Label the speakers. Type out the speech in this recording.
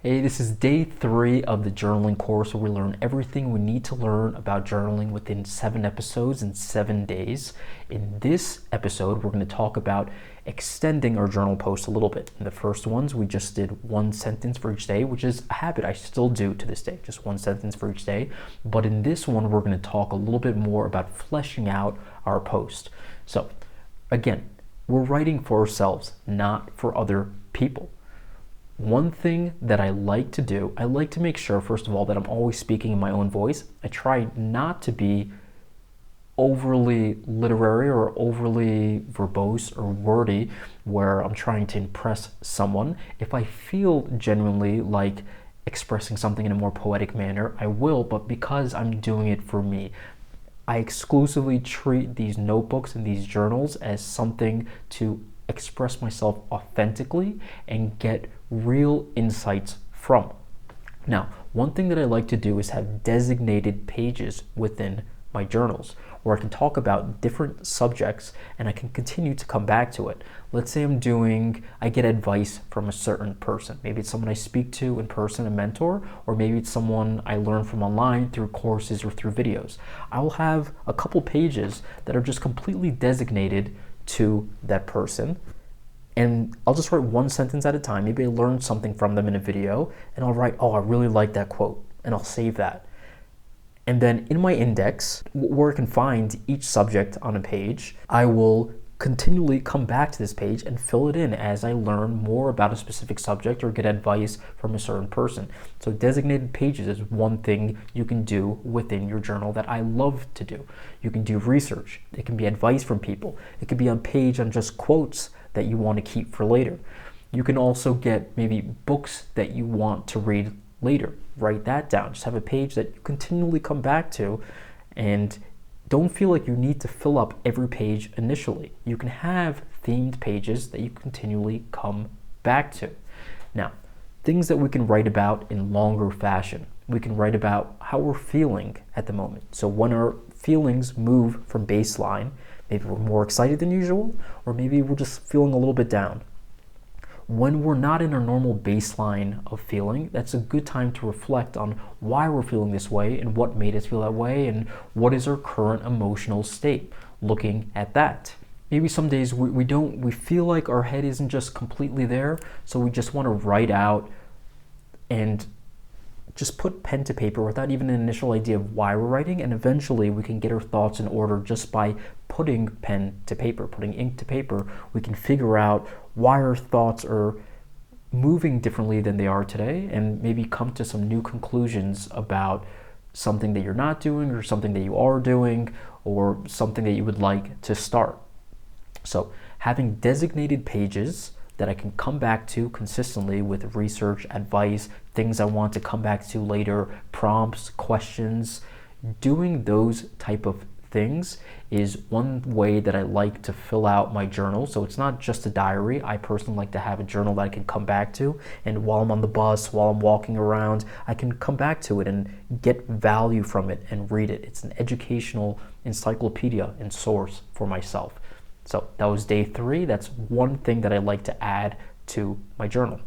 Speaker 1: Hey, this is day 3 of the journaling course where we learn everything we need to learn about journaling within 7 episodes in 7 days. In this episode, we're going to talk about extending our journal post a little bit. In the first ones, we just did 1 sentence for each day, which is a habit I still do to this day, just 1 sentence for each day. But in this one, we're going to talk a little bit more about fleshing out our post. So, again, we're writing for ourselves, not for other people. One thing that I like to do, I like to make sure, first of all, that I'm always speaking in my own voice. I try not to be overly literary or overly verbose or wordy where I'm trying to impress someone. If I feel genuinely like expressing something in a more poetic manner, I will, but because I'm doing it for me, I exclusively treat these notebooks and these journals as something to express myself authentically and get real insights from. Now, one thing that I like to do is have designated pages within my journals where I can talk about different subjects and I can continue to come back to it. Let's say I get advice from a certain person. Maybe it's someone I speak to in person, a mentor, or maybe it's someone I learn from online through courses or through videos. I will have a couple pages that are just completely designated to that person, and I'll just write 1 sentence at a time. Maybe I learned something from them in a video, and I'll write, oh, I really like that quote, and I'll save that. And then in my index, where I can find each subject on a page, I will continually come back to this page and fill it in as I learn more about a specific subject or get advice from a certain person. So designated pages is one thing you can do within your journal that I love to do. You can do research. It can be advice from people. It could be on page on just quotes that you want to keep for later. You can also get maybe books that you want to read later. Write that down. Just have a page that you continually come back to, and don't feel like you need to fill up every page initially. You can have themed pages that you continually come back to. Now, things that we can write about in longer fashion. We can write about how we're feeling at the moment. So when our feelings move from baseline, maybe we're more excited than usual, or maybe we're just feeling a little bit down. When we're not in our normal baseline of feeling, that's a good time to reflect on why we're feeling this way and what made us feel that way and what is our current emotional state. Looking at that. Maybe some days we feel like our head isn't just completely there, so we just want to write out and just put pen to paper without even an initial idea of why we're writing, and eventually we can get our thoughts in order just by putting pen to paper, putting ink to paper. We can figure out why our thoughts are moving differently than they are today and maybe come to some new conclusions about something that you're not doing or something that you are doing or something that you would like to start. So having designated pages that I can come back to consistently with research, advice, things I want to come back to later, prompts, questions, doing those type of things is one way that I like to fill out my journal. So it's not just a diary. I personally like to have a journal that I can come back to, and while I'm on the bus, while I'm walking around, I can come back to it and get value from it and read it. It's an educational encyclopedia and source for myself. So that was day 3. That's one thing that I like to add to my journal.